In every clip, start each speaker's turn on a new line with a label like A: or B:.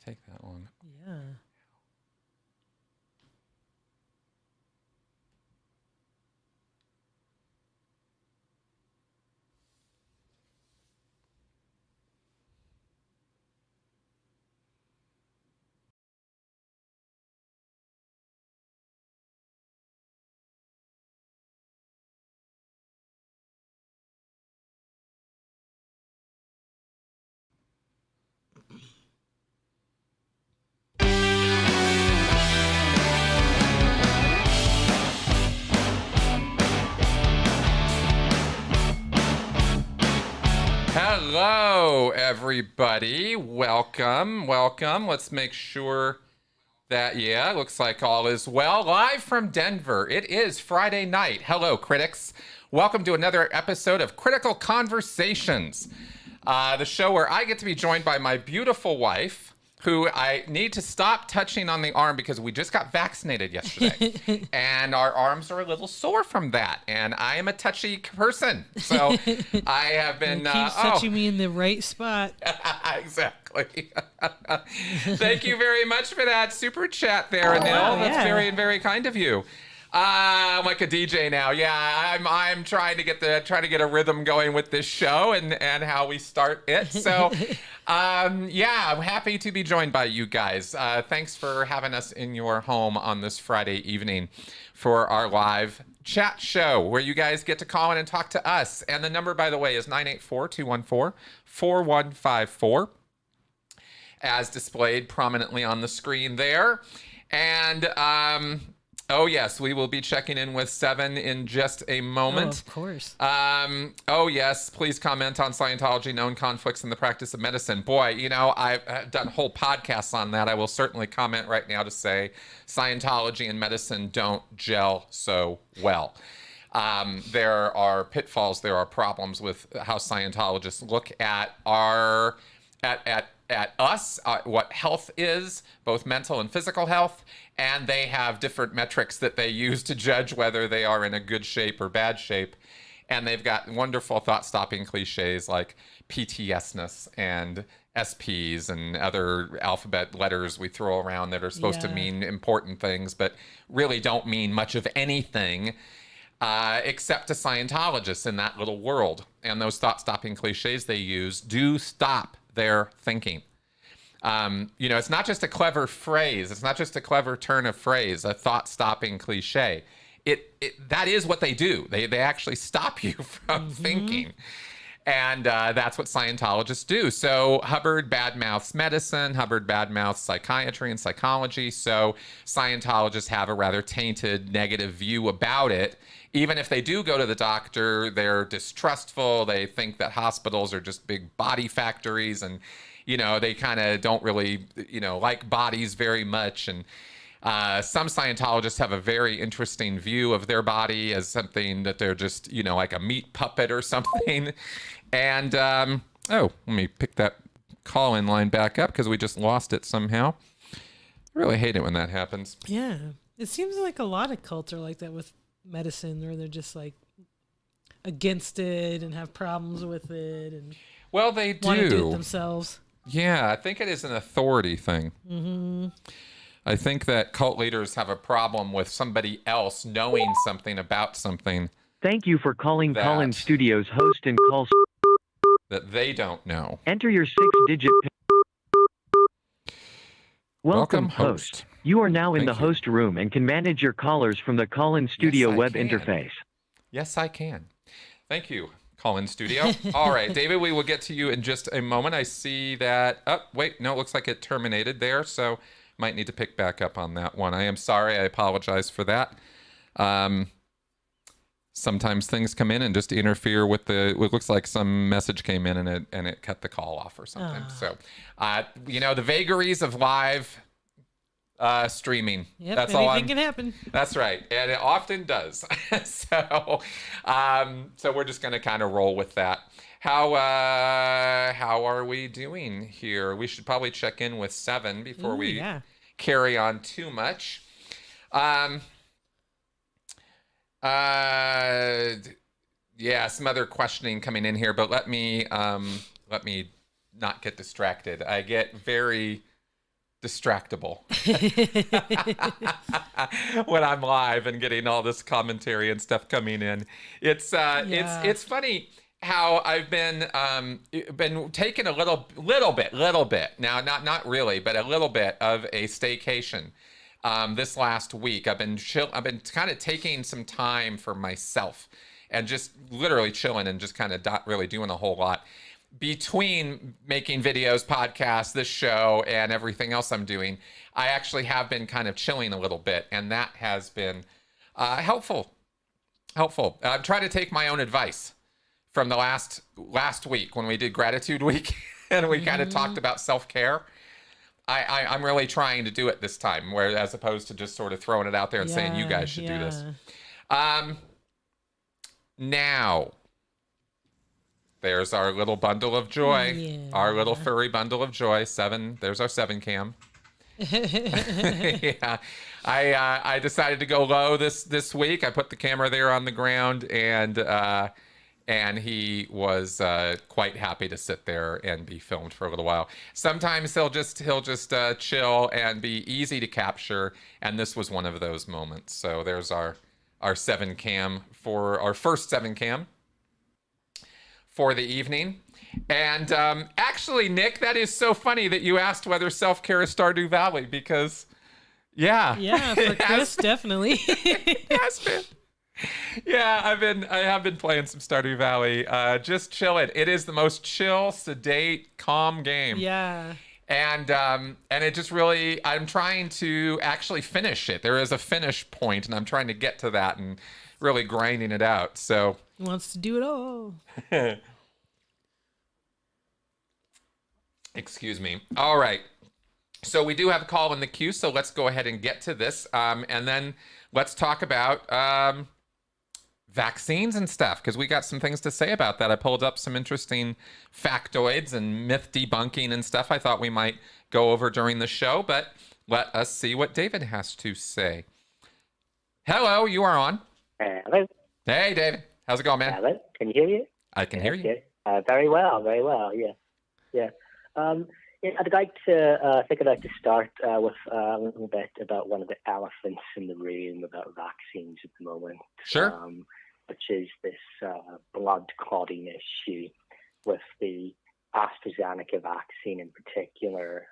A: take that long?
B: Yeah.
A: Hello, everybody. Welcome. Let's make sure that, looks like all is well. Live from Denver, it is Friday night. Hello, critics. Welcome to another episode of Critical Conversations, the show where I get to be joined by my beautiful wife, who I need to stop touching on the arm because we just got vaccinated yesterday. And our arms are a little sore from that. And I am a touchy person. So I have been...
B: Keeps touching me in the right spot.
A: Exactly. Thank you very much for that super chat there, Anil.
B: Wow,
A: That's
B: yeah.
A: very, very kind of you. I'm like a DJ now. Yeah, I'm trying to get a rhythm going with this show and how we start it. So, I'm happy to be joined by you guys. Thanks for having us in your home on this Friday evening for our live chat show where you guys get to call in and talk to us. And the number, by the way, is 984-214-4154, as displayed prominently on the screen there. And oh, yes, we will be checking in with Seven in just a moment.
B: Oh, of course.
A: Oh, yes, please comment on Scientology, known conflicts in the practice of medicine. Boy, you know, I've done whole podcasts on that. I will certainly comment right now to say Scientology and medicine don't gel so well. There are pitfalls, there are problems with how Scientologists look at us, what health is, both mental and physical health, and they have different metrics that they use to judge whether they are in a good shape or bad shape. And they've got wonderful thought-stopping cliches like PTSness and SPs and other alphabet letters we throw around that are supposed to mean important things, but really don't mean much of anything except to Scientologists in that little world. And those thought-stopping cliches they use do stop their thinking. You know, it's not just a clever phrase. It's not just a clever turn of phrase, a thought-stopping cliche. That is what they do. They actually stop you from thinking. And that's what Scientologists do. So Hubbard badmouths medicine, Hubbard badmouths psychiatry and psychology. So Scientologists have a rather tainted, negative view about it. Even if they do go to the doctor, they're distrustful. They think that hospitals are just big body factories. And, you know, they kind of don't really, you know, like bodies very much. And some Scientologists have a very interesting view of their body as something that they're just, you know, like a meat puppet or something. And, oh, let me pick that call-in line back up because we just lost it somehow. I really hate it when that happens.
B: Yeah. It seems like a lot of cults are like that with medicine, where they're just like against it and have problems with it and
A: well, they
B: want to do it themselves.
A: Yeah, I think it is an authority thing. I think that cult leaders have a problem with somebody else knowing something about something.
C: Thank you for calling Call-In Studios host and call
A: that they don't know.
C: Enter your 6-digit Welcome, host. You are now in the host room and can manage your callers from the Call-In Studio web interface.
A: Yes, I can. Thank you, Call-In Studio. All right, David, we will get to you in just a moment. I see that... Oh, wait, no, it looks like it terminated there, so might need to pick back up on that one. I am sorry. I apologize for that. Sometimes things come in and just interfere with it looks like some message came in and it cut the call off or something. So, you know, the vagaries of live streaming.
B: Yep,
A: that's
B: anything
A: all
B: can happen.
A: That's right. And it often does. So we're just going to kind of roll with that. How are we doing here? We should probably check in with Seven before we carry on too much. Some other questioning coming in here, but let me not get distracted. I get very distractible when I'm live and getting all this commentary and stuff coming in. It's funny how I've been taking a little bit now, not really, but a little bit of a staycation. This last week, I've been kind of taking some time for myself and just literally chilling and just kind of not really doing a whole lot. Between making videos, podcasts, this show, and everything else I'm doing, I actually have been kind of chilling a little bit, and that has been helpful. I'm trying to take my own advice from the last week when we did Gratitude Week, and we kind of talked about self-care. I'm really trying to do it this time, where as opposed to just sort of throwing it out there and saying you guys should do this. Now. There's our little bundle of joy, our little furry bundle of joy. 7. There's our 7 cam. Yeah, I decided to go low this week. I put the camera there on the ground, and he was quite happy to sit there and be filmed for a little while. Sometimes he'll just chill and be easy to capture, and this was one of those moments. So there's our 7 cam for our first 7 cam for the evening. And actually, Nick, that is so funny that you asked whether self-care is Stardew Valley, because
B: yeah, for Chris, definitely.
A: It has been. Yeah, I have been playing some Stardew Valley, just chilling. It is the most chill, sedate, calm game.
B: Yeah.
A: And it just really, I'm trying to actually finish it. There is a finish point, and I'm trying to get to that and really grinding it out. So
B: he wants to do it all.
A: Excuse me. All right. So we do have a call in the queue, so let's go ahead and get to this. And then let's talk about vaccines and stuff, because we got some things to say about that. I pulled up some interesting factoids and myth debunking and stuff I thought we might go over during the show, but let us see what David has to say. Hello, you are on.
D: Hello.
A: Hey, David. How's it going, man?
D: Hello. Can you hear you?
A: I can hear you.
D: Very well. Yeah. I'd like to start with a little bit about one of the elephants in the room about vaccines at the moment.
A: Sure.
D: Which is this blood clotting issue with the AstraZeneca vaccine in particular.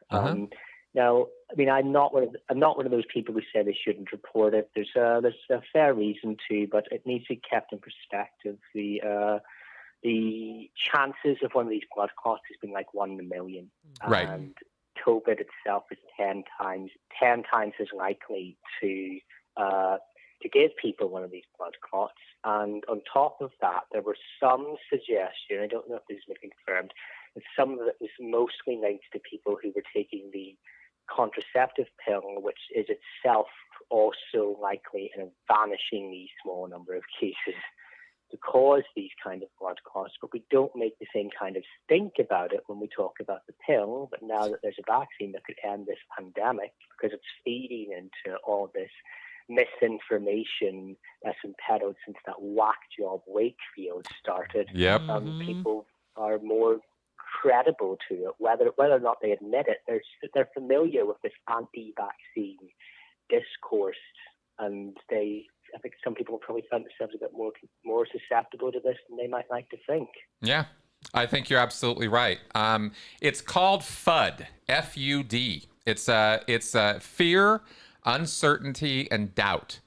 D: Now, I mean, I'm not one of those people who say they shouldn't report it. There's a fair reason to, but it needs to be kept in perspective. The chances of one of these blood clots has been like 1 in a million.
A: Right.
D: And COVID itself is 10 times as likely to give people one of these blood clots. And on top of that, there were some suggestion, I don't know if this has been confirmed, that some of it was mostly linked to people who were taking the contraceptive pill, which is itself also likely in a vanishingly small number of cases to cause these kind of blood clots, but we don't make the same kind of stink about it when we talk about the pill. But now that there's a vaccine that could end this pandemic, because it's feeding into all this misinformation that's been peddled since that whack job Wakefield started.
A: Yep.
D: People are more credible to it, whether or not they admit it. They're familiar with this anti-vaccine discourse, and I think some people probably find themselves a bit more susceptible to this than they might like to think.
A: Yeah, I think you're absolutely right. It's called FUD, F-U-D. It's fear, uncertainty, and doubt.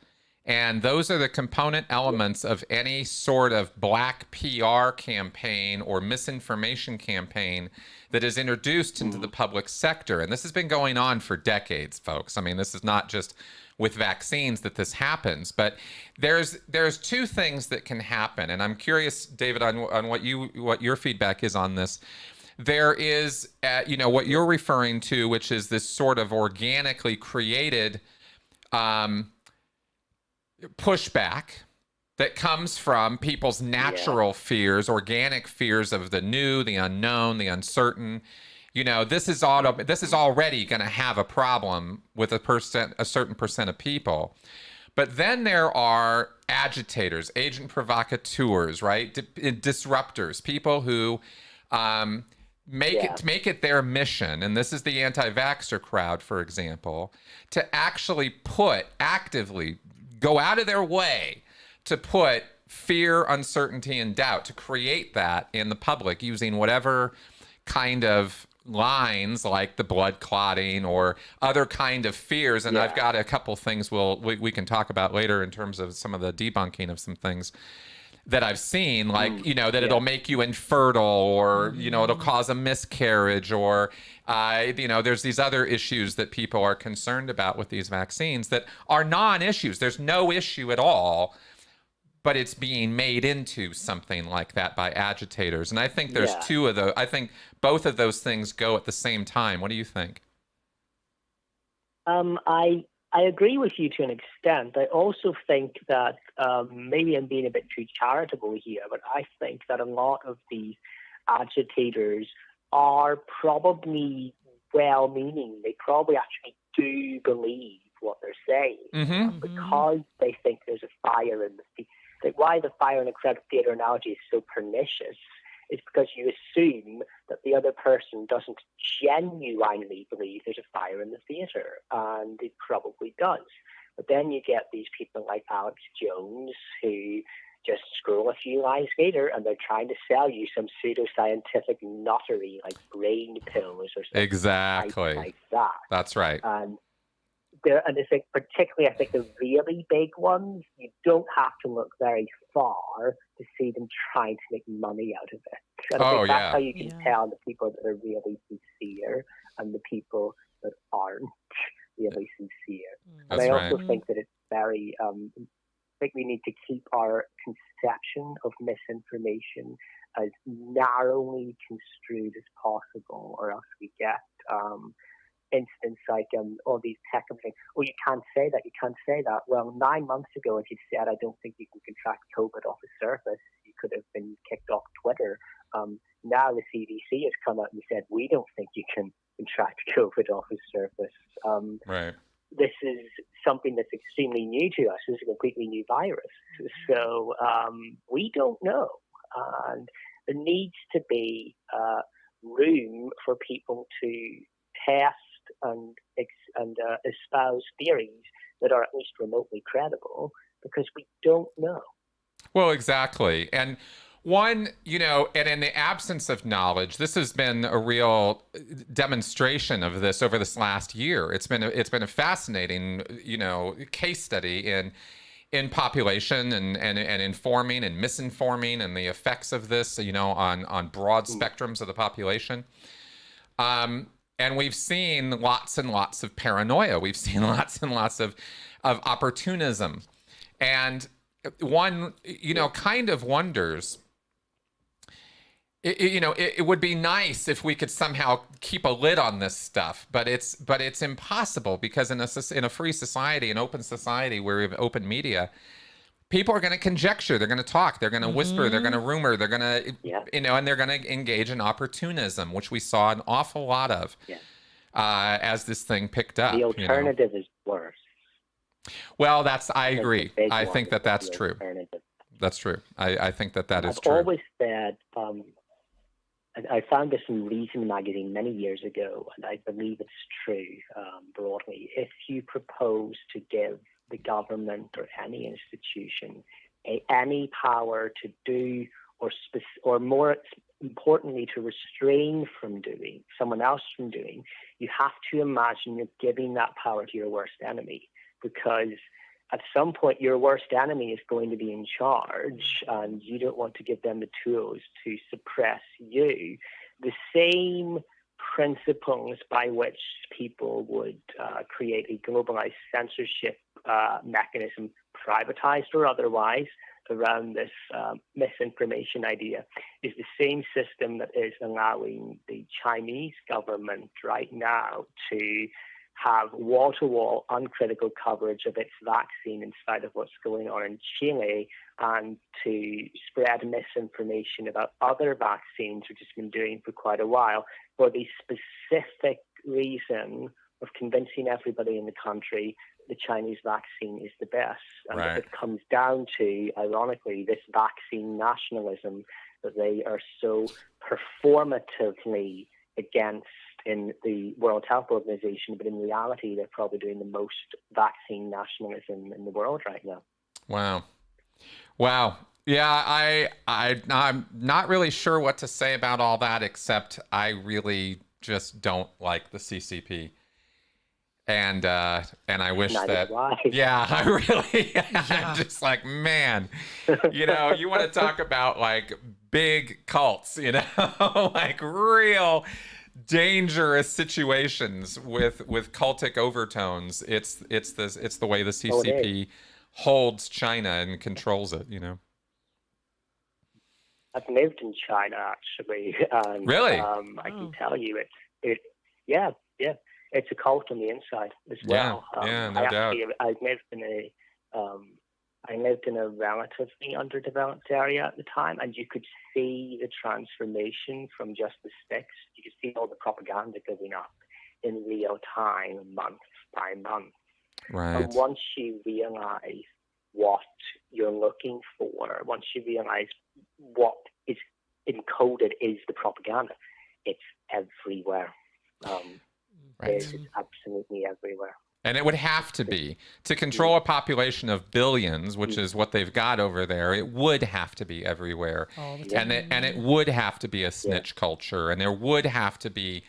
A: And those are the component elements of any sort of black PR campaign or misinformation campaign that is introduced into the public sector. And this has been going on for decades, folks. I mean, this is not just with vaccines that this happens, but there's 2 things that can happen. And I'm curious, David, on what your feedback is on this. There is, what you're referring to, which is this sort of organically created pushback that comes from people's natural fears, organic fears of the new, the unknown, the uncertain. This is already going to have a problem with a certain percent of people. But then there are agitators, agent provocateurs, right? Disruptors, people who make it their mission, and this is the anti-vaxxer crowd, for example, to actually actively go out of their way to put fear, uncertainty, and doubt, to create that in the public using whatever kind of lines like the blood clotting or other kind of fears. And I've got a couple things we can talk about later in terms of some of the debunking of some things that I've seen, like, that it'll make you infertile, or, it'll cause a miscarriage, or, there's these other issues that people are concerned about with these vaccines that are non-issues. There's no issue at all, but it's being made into something like that by agitators. And I think there's two of those. I think both of those things go at the same time. What do you think?
D: I agree with you to an extent. I also think that maybe I'm being a bit too charitable here, but I think that a lot of these agitators are probably well-meaning. They probably actually do believe what they're saying, because they think there's a fire in the theater. Like, why the fire in a crowded theater analogy is so pernicious is because you assume that the other person doesn't genuinely believe there's a fire in the theater, and it probably does. But then you get these people like Alex Jones who just scroll a few lines later and they're trying to sell you some pseudoscientific nuttery like brain pills or something like that.
A: That's right.
D: And I think particularly, the really big ones, you don't have to look very far to see them trying to make money out of it. And I think that's how you can tell the people that are really sincere and the people that aren't really sincere. And I also think that it's very, I think we need to keep our conception of misinformation as narrowly construed as possible, or else we get instance like all these tech companies, you can't say that. Well, 9 months ago, if you said, I don't think you can contract COVID off the surface, you could have been kicked off Twitter. Now the CDC has come out and said, we don't think you can contract COVID off the surface.
A: Right.
D: This is something that's extremely new to us. This is a completely new virus. So we don't know. And there needs to be room for people to test and espouse theories that are at least remotely credible, because we don't know.
A: Well, exactly. And one, and in the absence of knowledge, this has been a real demonstration of this over this last year. It's been a fascinating, case study in population and informing and misinforming and the effects of this, on broad spectrums of the population. And we've seen lots and lots of paranoia. We've seen lots and lots of opportunism. And one, kind of wonders, it would be nice if we could somehow keep a lid on this stuff, but it's impossible, because in a free society, an open society where we have open media, people are going to conjecture, they're going to talk, they're going to whisper, they're going to rumor, they're going to, and they're going to engage in opportunism, which we saw an awful lot of as this thing picked up.
D: The alternative is worse.
A: Well, I agree. I think that's true. That's true. I think that is true.
D: I've always said, I found this in Reason magazine many years ago, and I believe it's true broadly. If you propose to give the government or any institution any power to do, or more importantly, to restrain from doing, someone else from doing, you have to imagine you're giving that power to your worst enemy, because at some point your worst enemy is going to be in charge, and you don't want to give them the tools to suppress you. The same principles by which people would create a globalized censorship mechanism, privatized or otherwise, around this misinformation idea, is the same system that is allowing the Chinese government right now to have wall-to-wall uncritical coverage of its vaccine in spite of what's going on in Chile, and to spread misinformation about other vaccines, which it's been doing for quite a while, for the specific reason of convincing everybody in the country the Chinese vaccine is the best. And if it comes down to, ironically, this vaccine nationalism, that they are so performatively against in the World Health Organization, but in reality, they're probably doing the most vaccine nationalism in the world right now.
A: Wow. Wow. Yeah, I'm not really sure what to say about all that, except I really just don't like the CCP. And I wish that, yeah, I really, I'm just like, man, you know, you want to talk about like big cults, you know, like real dangerous situations with cultic overtones. It's the way the CCP holds China and controls it, you know.
D: I've lived in China actually, and
A: really,
D: I can tell you yeah, it's a cult on the inside as well.
A: Yeah, no doubt.
D: I lived in a relatively underdeveloped area at the time, and you could see the transformation from just the sticks. You could see all the propaganda going up in real time, month by month.
A: Right.
D: And once you realize what you're looking for, once you realize what is encoded is the propaganda, it's everywhere.
A: Right.
D: It's absolutely everywhere.
A: And it would have to be. To control a population of billions, which is what they've got over there, it would have to be everywhere. And it would have to be a snitch culture, and there would have to be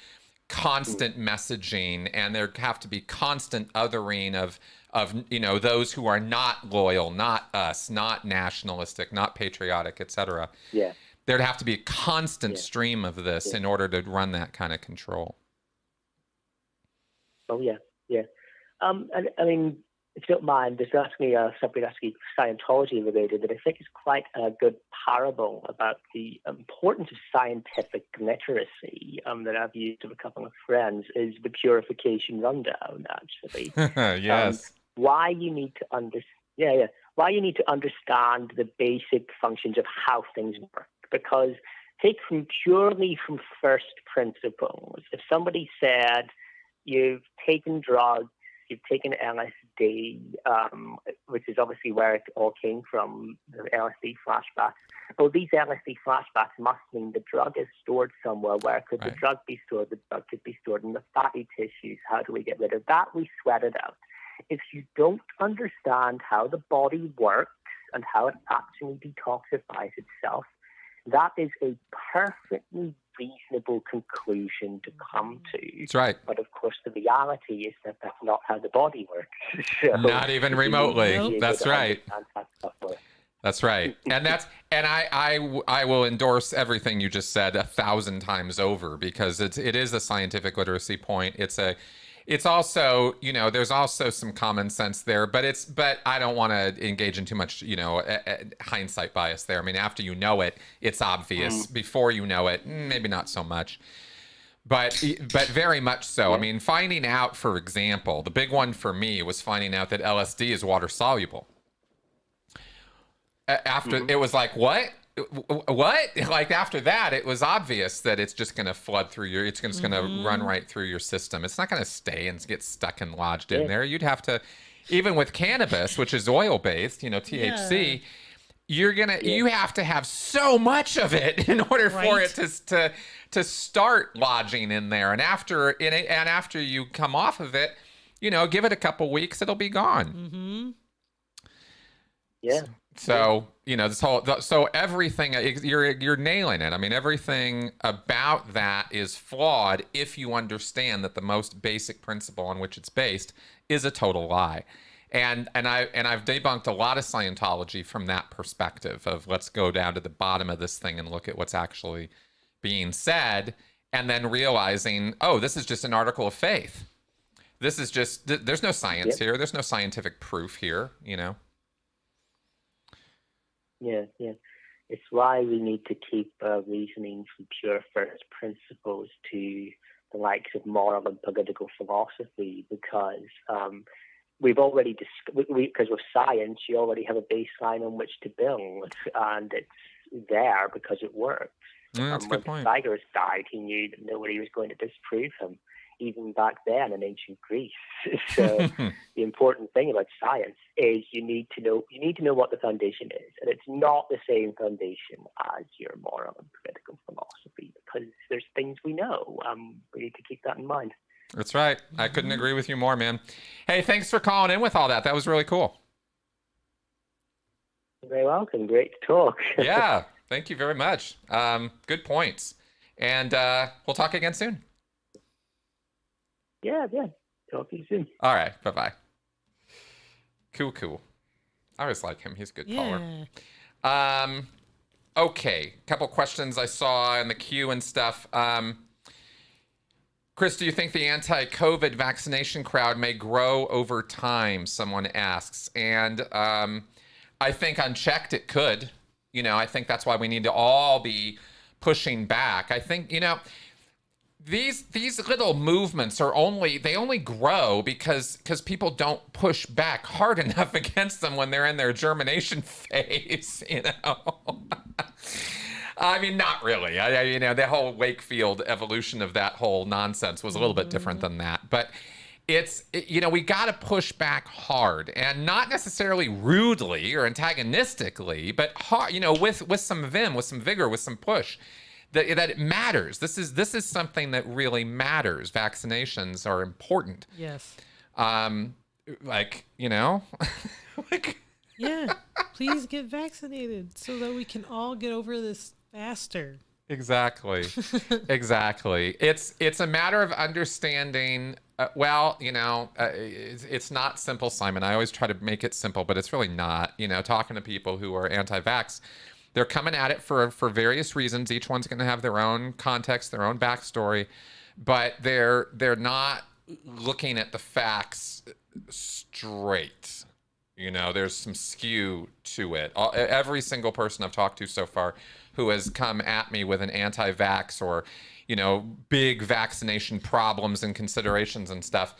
A: constant messaging, and there have to be constant othering of you know, those who are not loyal, not us, not nationalistic, not patriotic, etc.
D: Yeah.
A: There'd have to be a constant stream of this in order to run that kind of control.
D: Oh yeah. And I mean, if you don't mind, there's actually something actually Scientology related that I think is quite a good parable about the importance of scientific literacy that I've used with a couple of friends is the purification rundown, actually.
A: Yes.
D: Why you need to why you need to understand the basic functions of how things work. Because purely from first principles, if somebody said you've taken drugs, you've taken LSD, which is obviously where it all came from, the LSD flashbacks. Well, these LSD flashbacks must mean the drug is stored somewhere. Where could the drug be stored? The drug could be stored in the fatty tissues. How do we get rid of that? We sweat it out. If you don't understand how the body works and how it actually detoxifies itself, that is a perfectly reasonable conclusion to come to.
A: That's right.
D: But of course, the reality is that that's not how the body works. So
A: not even remotely. That's right. That's right. And I will endorse everything you just said 1,000 times over, because it is a scientific literacy point. It's also, you know, there's also some common sense there, but I don't want to engage in too much, you know, hindsight bias there. I mean, after you know it, it's obvious. Before you know it, maybe not so much. But very much so. I mean, finding out, for example, the big one for me was finding out that LSD is water soluble. After it was like, what? Like after that, it was obvious that it's just going to flood through it's just going to run right through your system. It's not going to stay and get stuck and lodged in there. You'd have to, even with cannabis, which is oil based, you know, THC, you have to have so much of it in order for it to start lodging in there. And after you come off of it, you know, give it a couple weeks, it'll be gone.
D: Yeah.
A: So, you know, so everything, you're nailing it. I mean, everything about that is flawed if you understand that the most basic principle on which it's based is a total lie. And I've debunked a lot of Scientology from that perspective of let's go down to the bottom of this thing and look at what's actually being said, and then realizing, oh, this is just an article of faith. This is just, there's no science here. There's no scientific proof here, you know.
D: Yeah. It's why we need to keep reasoning from pure first principles to the likes of moral and political philosophy, because we've already because with science you already have a baseline on which to build, and it's there because it works.
A: That's a good point.
D: When Pythagoras died, he knew that nobody was going to disprove him. even back then in ancient Greece. So the important thing about science is you need to know what the foundation is, and it's not the same foundation as your moral and political philosophy, because there's things we know. We need to keep that in mind.
A: That's right. I couldn't agree with you more, man. Hey, thanks for calling in with all that. That was really cool.
D: You're very welcome. Great to talk.
A: Yeah, thank you very much. Good points. And we'll talk again soon.
D: Yeah. Talk to you soon.
A: All right. Bye-bye. Cool. I always like him. He's a good caller. Okay. Couple questions I saw in the queue and stuff. Chris, do you think the anti-COVID vaccination crowd may grow over time? Someone asks. And I think unchecked it could. I think that's why we need to all be pushing back. I think, these little movements they only grow because people don't push back hard enough against them when they're in their germination phase, I mean, not really. The whole Wakefield evolution of that whole nonsense was a little bit different than that. But we got to push back hard, and not necessarily rudely or antagonistically, but hard, with some vim, with some vigor, with some push. That it matters. This is something that really matters. Vaccinations are important.
B: Yes. Yeah. Please get vaccinated so that we can all get over this faster.
A: Exactly. It's a matter of understanding. It's not simple, Simon. I always try to make it simple, but it's really not. Talking to people who are anti-vax, they're coming at it for various reasons. Each one's going to have their own context, their own backstory, but they're not looking at the facts straight. There's some skew to it. Every single person I've talked to so far who has come at me with an anti-vax or, big vaccination problems and considerations and stuff,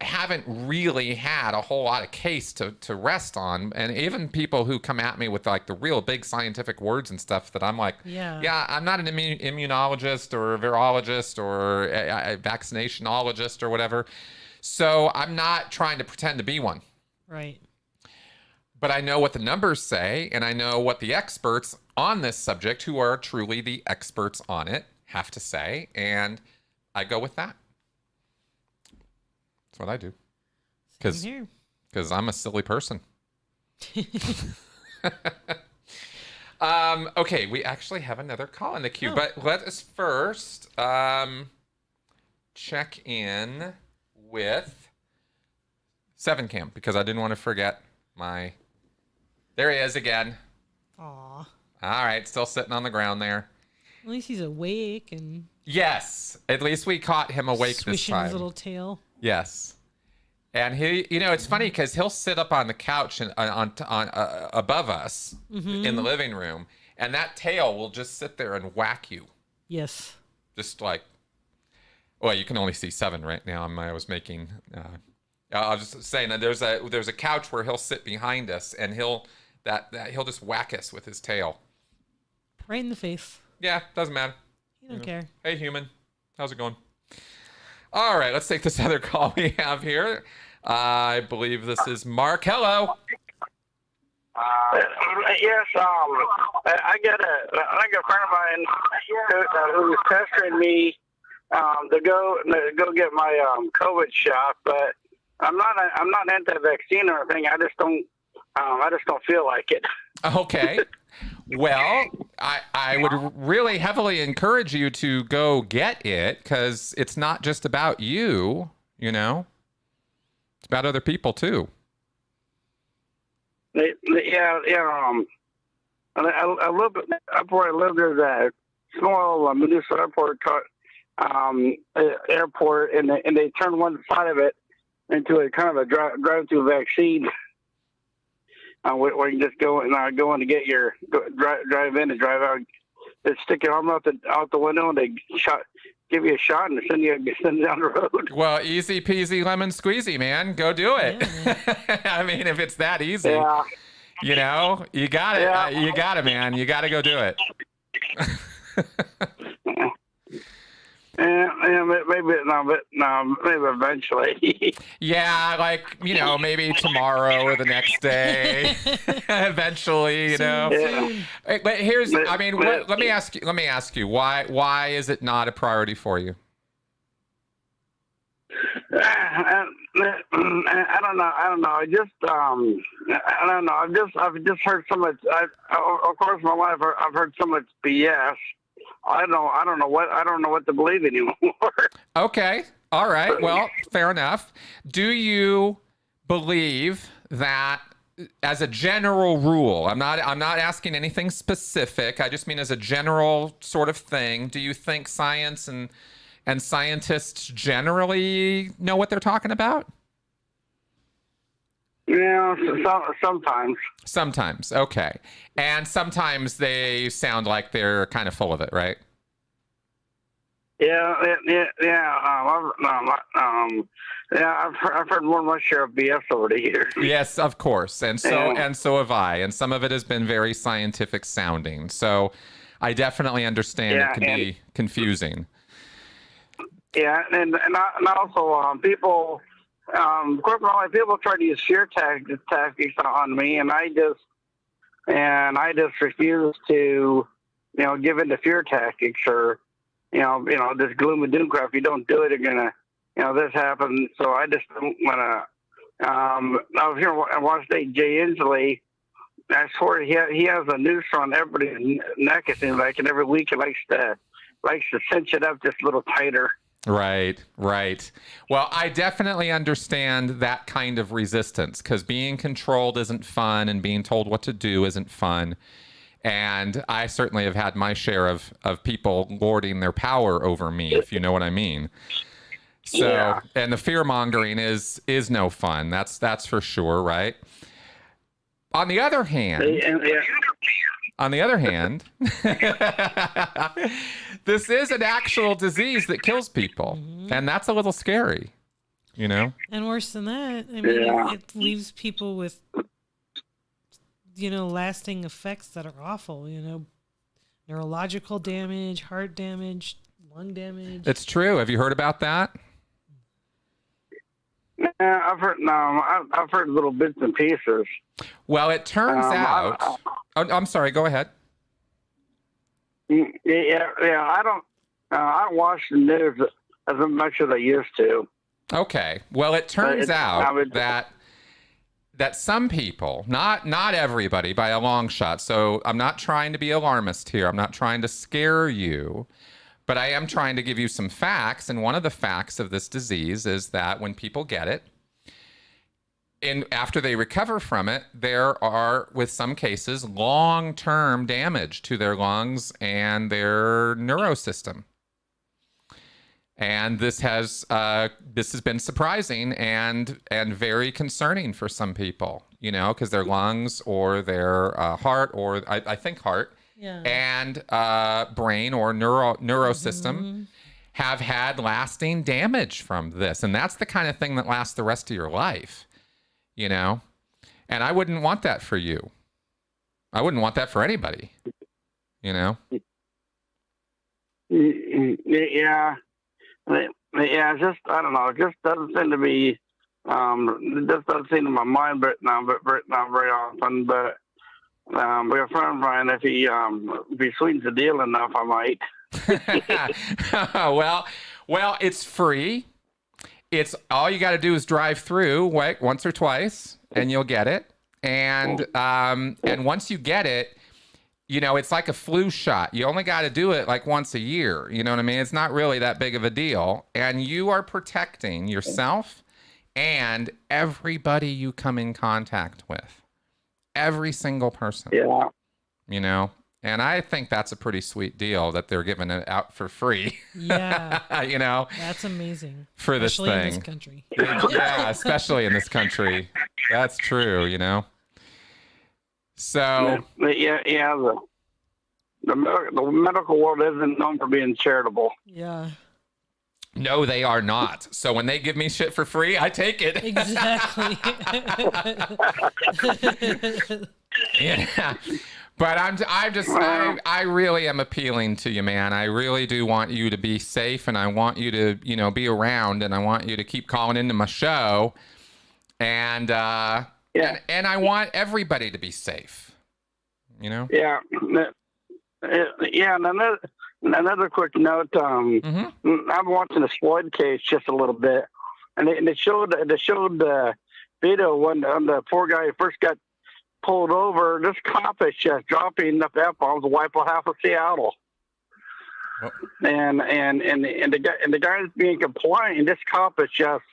A: haven't really had a whole lot of case to rest on. And even people who come at me with like the real big scientific words and stuff that I'm like, I'm not an immunologist or a virologist or a vaccinationologist or whatever. So I'm not trying to pretend to be one.
B: Right.
A: But I know what the numbers say, and I know what the experts on this subject, who are truly the experts on it, have to say, and I go with that. That's what I do. Because I'm a silly person. Okay, we actually have another call in the queue, but let us first check in with Seven Camp, because I didn't want to forget my... There he is again.
B: Aw.
A: All right, still sitting on the ground there.
B: At least he's awake and...
A: Yes, at least we caught him awake this time.
B: Swishing his little tail.
A: Yes. And he, it's funny because he'll sit up on the couch and on above us in the living room, and that tail will just sit there and whack you.
B: Yes.
A: Just like, well, you can only see Seven right now. I was making. I was just saying that there's a couch where he'll sit behind us, and he'll just whack us with his tail.
B: Right in the face.
A: Yeah, doesn't matter.
B: You don't care.
A: Hey, human, how's it going? All right, let's take this other call we have here. I believe this is Mark. Hello.
E: Yes, I got a friend of mine who's pestering me to go get my COVID shot, but I'm not anti-vaccine or anything. I just don't feel like it.
A: Okay. Well, I would really heavily encourage you to go get it, because it's not just about you, It's about other people, too.
E: Yeah. A little bit up where I live, there's a small municipal airport, and they turn one side of it into a kind of a drive-through vaccine. Where you just go in to get your drive in and drive out. They stick your arm out the window and they give you a shot and send you down the road.
A: Well, easy peasy lemon squeezy, man. Go do it. Yeah. I mean, if it's that easy, you got it.
E: Yeah.
A: You got it, man. You got to go do it.
E: maybe maybe eventually.
A: Yeah, like, maybe tomorrow or the next day. Eventually,
E: Yeah.
A: But let me ask you, why is it not a priority for you?
E: I don't know. I don't know. I've just heard so much. Of course, in my life, I've heard so much BS. I don't know what to believe anymore.
A: Okay. All right. Well, fair enough. Do you believe that, as a general rule, I'm not asking anything specific. I just mean as a general sort of thing, do you think science and scientists generally know what they're talking about?
E: Yeah, sometimes.
A: Sometimes, okay. And sometimes they sound like they're kind of full of it, right?
E: Yeah. I've heard more than my share of BS over the years.
A: Yes, of course, and so have I. And some of it has been very scientific sounding. So I definitely understand it can be confusing.
E: Yeah, and also people. Corporate people try to use fear tactics on me, and I just refuse to, give in to fear tactics or, this gloom and doom crap. If you don't do it, you're gonna, this happened. So I just don't wanna. I was here in Washington State, Jay Inslee. I swear he has a noose on everybody's neck. It seems like, and every week he likes to cinch it up just a little tighter.
A: Right. Well, I definitely understand that kind of resistance, because being controlled isn't fun and being told what to do isn't fun. And I certainly have had my share of people lording their power over me, if you know what I mean. So, yeah. And the fear mongering is no fun. That's for sure, right? On the other hand, this is an actual disease that kills people, and that's a little scary, And
B: worse than that, it leaves people with, lasting effects that are awful, neurological damage, heart damage, lung damage.
A: It's true. Have you heard about that?
E: Yeah, I've heard little bits and pieces.
A: Well, it turns out. I'm sorry. Go ahead.
E: Yeah. I don't watch the news as much as I used to.
A: Okay. Well, it turns out that some people, not everybody by a long shot. So I'm not trying to be alarmist here. I'm not trying to scare you. But I am trying to give you some facts, and one of the facts of this disease is that when people get it, after they recover from it, there are, with some cases, long-term damage to their lungs and their neurosystem. And this has been surprising and very concerning for some people, because their lungs or their heart, or I think heart, yeah, and brain or neurosystem have had lasting damage from this. And that's the kind of thing that lasts the rest of your life, And I wouldn't want that for you. I wouldn't want that for anybody,
E: Yeah. Yeah, just, I don't know. It just doesn't seem to be, it just doesn't seem in my mind, but not very often. But with a friend of mine, if he sweetens the deal enough, I might.
A: Well, it's free. It's all you got to do is drive through once or twice, and you'll get it. And once you get it, it's like a flu shot. You only got to do it like once a year. You know what I mean? It's not really that big of a deal. And you are protecting yourself and everybody you come in contact with. Every single person.
E: Yeah.
A: And I think that's a pretty sweet deal that they're giving it out for free.
B: Yeah.
A: That's
B: amazing.
A: For this thing.
B: Especially in this country.
A: Yeah, especially in this country. That's true, So.
E: The medical world isn't known for being charitable.
B: Yeah.
A: No, they are not. So when they give me shit for free, I take it.
B: Exactly.
A: Yeah. But I really am appealing to you, man. I really do want you to be safe, and I want you to, be around, and I want you to keep calling into my show, and and I want everybody to be safe.
E: Yeah. Yeah. And another quick note. I'm watching the Floyd case just a little bit, and they showed the video when the poor guy first got pulled over. This cop is just dropping the F-bombs to wipe out half of Seattle. Oh. And the guy's being compliant, and this cop is just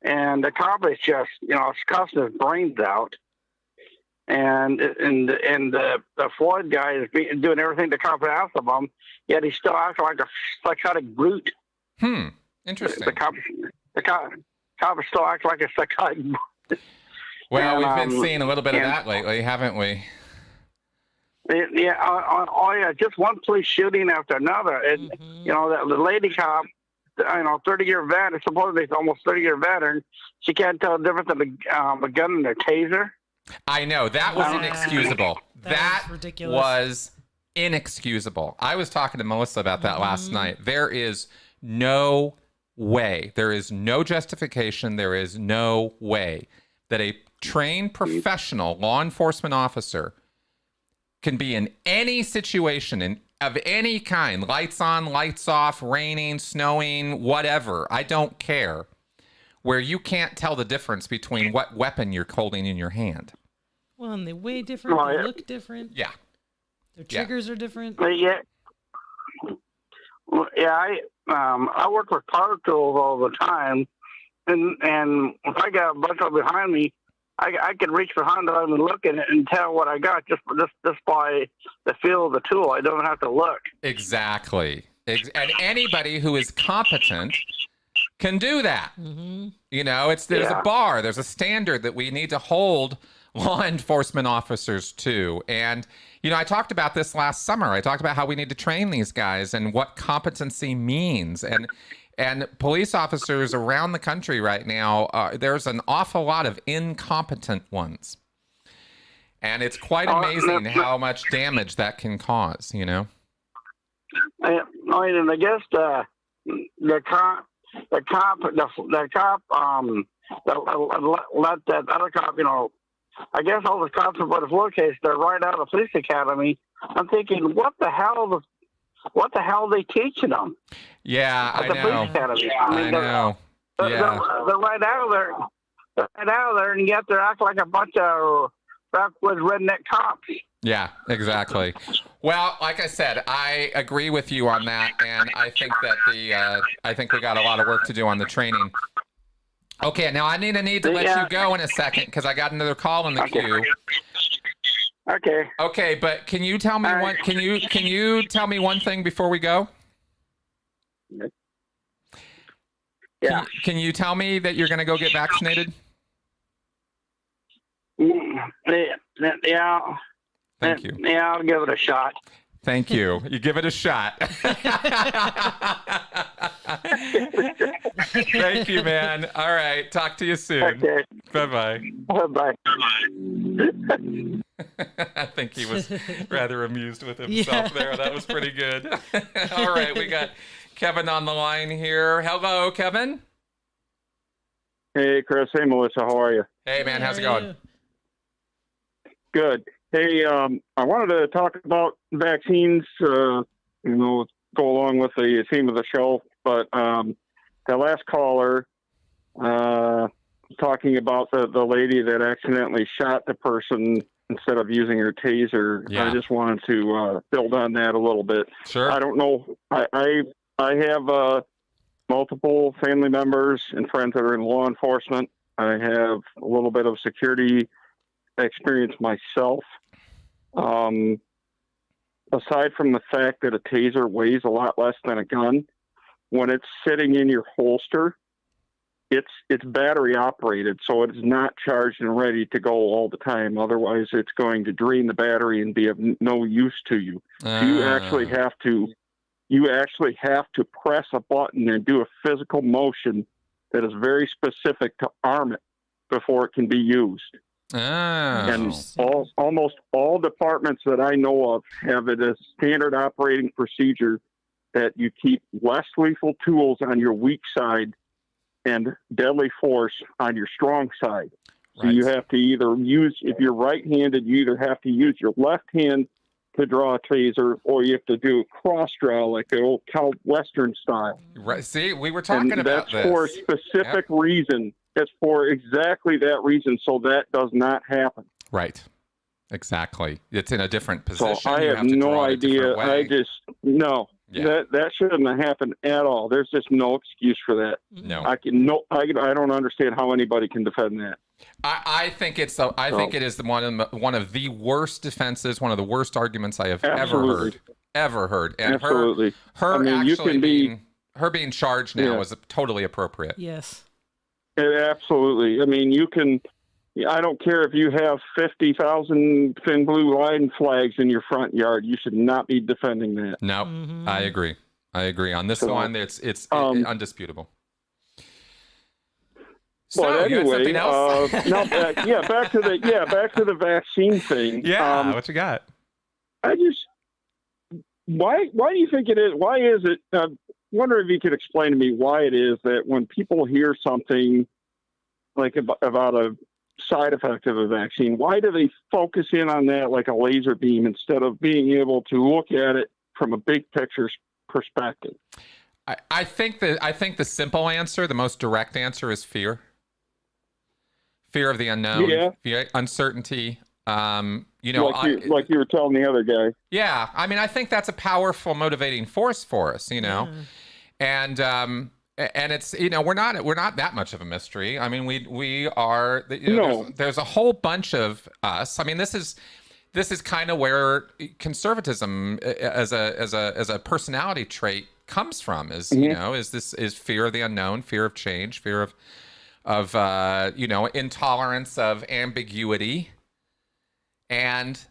E: it's cussing his brains out. And the Floyd guy is doing everything the cop asked of him, yet he still acts like a psychotic brute.
A: Interesting.
E: The cop still acts like a psychotic brute.
A: Well, we've been seeing a little bit of that lately, haven't we?
E: Yeah. Just one police shooting after another. And, the lady cop, 30-year veteran, supposedly almost 30-year veteran, she can't tell the difference of a gun and a taser.
A: I know. That was inexcusable. That
B: was ridiculous.
A: Was inexcusable. I was talking to Melissa about that last night. There is no way. There is no justification. There is no way that a trained professional law enforcement officer can be in any situation of any kind, lights on, lights off, raining, snowing, whatever, I don't care, where you can't tell the difference between what weapon you're holding in your hand.
B: Well, and they weigh different, they look different.
A: Yeah.
B: Their triggers are different.
E: Yeah. I work with power tools all the time, and if I got a bunch of behind me, I can reach behind them and look at it and tell what I got just by the feel of the tool. I don't have to look.
A: Exactly. And anybody who is competent can do that. There's a bar, there's a standard that we need to hold law enforcement officers to. And, I talked about this last summer. I talked about how we need to train these guys and what competency means. And police officers around the country right now, there's an awful lot of incompetent ones. And it's quite amazing how much damage that can cause,
E: And I guess the cop let that other cop, I guess all the cops for the Floyd case, they're right out of the police academy. I'm thinking, what the hell are they teaching them?
A: Yeah, I know.
E: Police academy.
A: I know.
E: They're right out of there. They're right out of there, and yet they're acting like a bunch of backwoods redneck cops.
A: Yeah, exactly. Well, like I said, I agree with you on that, and I think that I think we got a lot of work to do on the training. Okay, now I need to let you go in a second because I got another call in the queue.
E: Okay.
A: Okay, but can you tell me Can you tell me one thing before we go?
E: Yeah.
A: Can you tell me that you're going to go get vaccinated?
E: Yeah.
A: Thank you.
E: Yeah, I'll give it a shot.
A: Thank you. You give it a shot. Thank you, man. All right. Talk to you soon.
E: Okay.
A: Bye-bye.
E: Bye-bye.
A: I think he was rather amused with himself there. That was pretty good. All right. We got Kevin on the line here. Hello, Kevin.
F: Hey, Chris. Hey, Melissa. How are you?
A: Hey, man. How's it going?
F: Good. Hey, I wanted to talk about vaccines, go along with the theme of the show, but the last caller talking about the lady that accidentally shot the person instead of using her taser. Yeah. I just wanted to build on that a little bit.
A: Sure.
F: I don't know. I have multiple family members and friends that are in law enforcement. I have a little bit of security experience myself. Aside from the fact that a taser weighs a lot less than a gun, when it's sitting in your holster, it's battery operated, so it's not charged and ready to go all the time. Otherwise, it's going to drain the battery and be of no use to you. So you actually have to press a button and do a physical motion that is very specific to arm it before it can be used.
A: Oh.
F: And almost all departments that I know of have it as standard operating procedure that you keep less lethal tools on your weak side and deadly force on your strong side. So you have to either use, if you're right-handed, you either have to use your left hand to draw a taser, or you have to do a cross draw like the old Western style.
A: Right. See, we were talking about this.
F: That's for a specific reason. It's for exactly that reason, so that does not happen.
A: Right. Exactly. It's in a different position.
F: So I have no idea. That shouldn't have happened at all. There's just no excuse for that.
A: No.
F: I don't understand how anybody can defend that.
A: I think it is one of the worst defenses, one of the worst arguments I have ever heard. And
F: Absolutely.
A: her being charged now is totally appropriate.
B: Yes.
F: Absolutely. I mean, I don't care if you have 50,000 thin blue line flags in your front yard. You should not be defending that.
A: No, I agree. On this one, it's undisputable. So,
F: well, anyway,
A: you had something else?
F: back to the vaccine thing.
A: Yeah, what you got?
F: Why do you think it is? Why is it? I wonder if you could explain to me why it is that when people hear something like about a side effect of a vaccine, why do they focus in on that like a laser beam instead of being able to look at it from a big picture perspective?
A: I think the simple answer, the most direct answer, is fear. Fear of the unknown, uncertainty. Like you were telling the other guy. Yeah, I mean, I think that's a powerful motivating force for us, and it's we're not that much of a mystery. I mean, we are. There's a whole bunch of us. I mean, this is kind of where conservatism as a personality trait comes from. Is is fear of the unknown, fear of change, fear of intolerance of ambiguity. And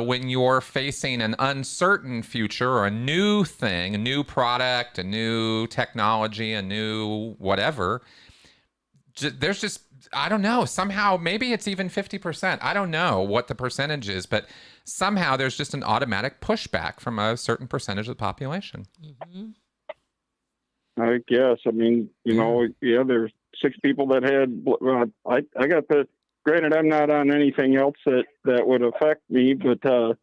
A: when you're facing an uncertain future or a new thing, a new product, a new technology, a new whatever, there's just, I don't know, somehow, maybe it's even 50%. I don't know what the percentage is, but somehow there's just an automatic pushback from a certain percentage of the population.
B: Mm-hmm.
F: I guess. I mean, there's 6 people that had, I got granted, I'm not on anything else that would affect me, but, I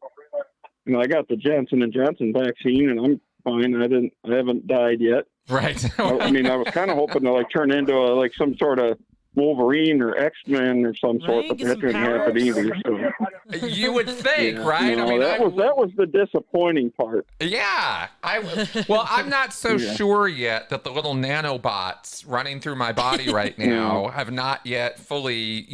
F: got the Johnson & Johnson vaccine and I'm fine. I haven't died yet.
A: Right.
F: I mean, I was kind of hoping to turn into some sort of Wolverine or X-Men or some sort, but that didn't happen either. So.
A: You would think, right?
F: That was the disappointing part.
A: Yeah. I'm not so sure yet that the little nanobots running through my body right now have not yet fully,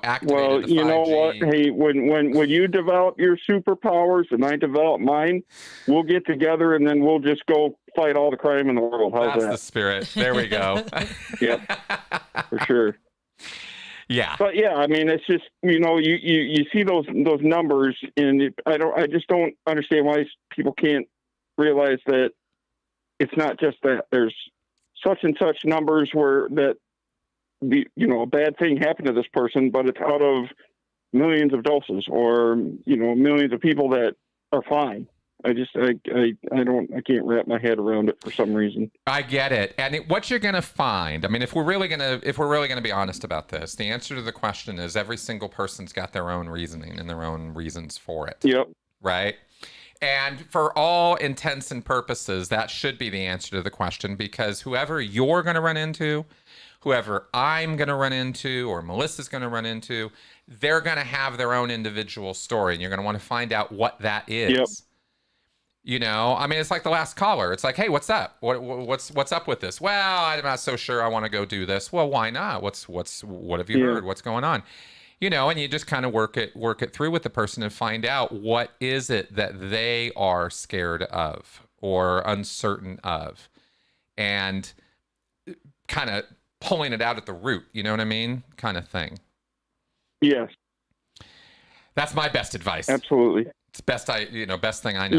A: activated
F: Well,
A: the 5G.
F: You know what? Hey, when you develop your superpowers and I develop mine, we'll get together and then we'll just go fight all the crime in the world. How's that?
A: That's the spirit. There we go.
F: Yep, for sure.
A: Yeah.
F: But yeah, I mean, it's just, you see those numbers and I just don't understand why people can't realize that it's not just that there's such and such numbers where that a bad thing happened to this person, but it's out of millions of doses or, millions of people that are fine. I can't wrap my head around it for some reason.
A: I get it. And what you're going to find, I mean, if we're really going to be honest about this, the answer to the question is every single person's got their own reasoning and their own reasons for it.
F: Yep.
A: Right? And for all intents and purposes, that should be the answer to the question, because whoever you're going to run into, whoever I'm going to run into, or Melissa's going to run into, they're going to have their own individual story, and you're going to want to find out what that is.
F: Yep.
A: I mean, it's like the last caller. It's like, hey, what's up? What's up with this? Well, I'm not so sure I want to go do this. Well, why not? What have you heard? What's going on? And you just kind of work it through with the person and find out what is it that they are scared of or uncertain of, and kind of pulling it out at the root. You know what I mean? Kind of thing.
F: Yes.
A: That's my best advice.
F: Absolutely.
A: It's best thing I know.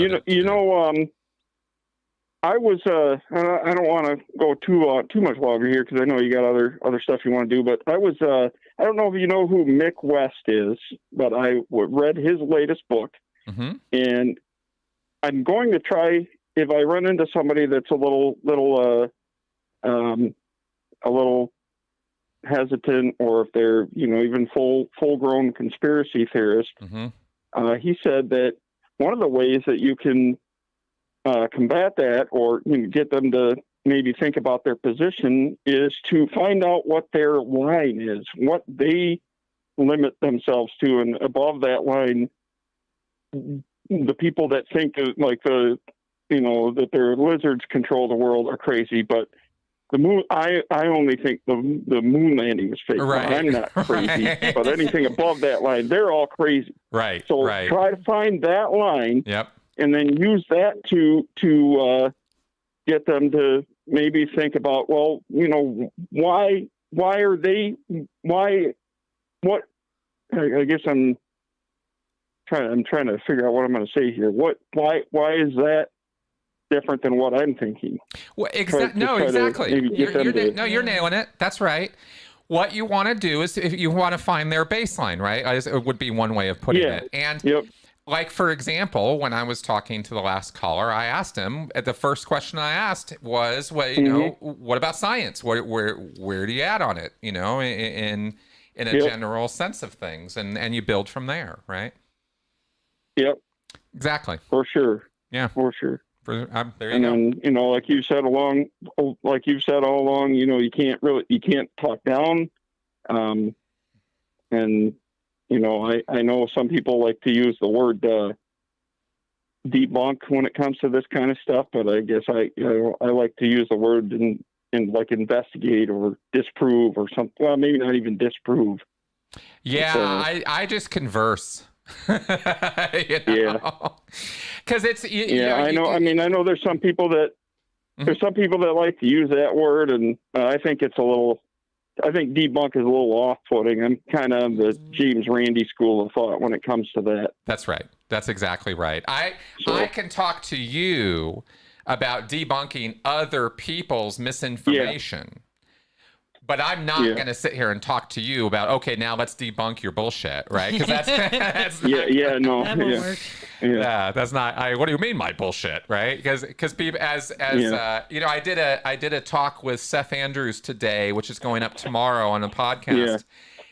F: I was I don't want to go too much longer here because I know you got other stuff you want to do, but I was I don't know if you know who Mick West is, but I read his latest book, and I'm going to try, if I run into somebody that's a little hesitant, or if they're, you know, even full grown conspiracy theorists, he said that one of the ways that you can combat that, or, you know, get them to maybe think about their position, is to find out what their line is, what they limit themselves to, and above that line, the people that think like that their lizards control the world are crazy. But the moon, I only think the moon landing is fake.
A: Right.
F: I'm not crazy, right. But anything above that line, they're all crazy.
A: Right.
F: So try to find that line.
A: Yep.
F: And then use that to get them to maybe think about, well, you know, why are they, what, I guess I'm trying to figure out what I'm going to say here. Why is that different than what I'm thinking?
A: Well, exactly. You're nailing it. That's right. What you want to do is, if you want to find their baseline, right? It would be one way of putting it. And like, for example, when I was talking to the last caller, I asked him, the first question I asked was, well, you know, what about science? Where do you at on it? You know, in a general sense of things, and you build from there, right? Yep. Exactly.
F: For sure.
A: Yeah.
F: For sure.
A: There you go.
F: Then, you know, like you've said all along, you know, you can't talk down, and you know, I know some people like to use the word debunk when it comes to this kind of stuff, but I guess I like to use the word in like investigate or disprove or something. Well, maybe not even disprove.
A: Yeah, I just converse. You know? Yeah, because it's
F: I know. I mean, I know there's some people that like to use that word, and I think it's a little. I think debunk is a little off-putting. I'm kind of the James Randi school of thought when it comes to that.
A: That's right. That's exactly right. I can talk to you about debunking other people's misinformation, but I'm not going to sit here and talk to you about, okay, now let's debunk your bullshit, right? Because that's
B: that won't work.
A: Yeah, that's not. What do you mean my bullshit, right? Because people, as you know, I did a talk with Seth Andrews today, which is going up tomorrow on a podcast,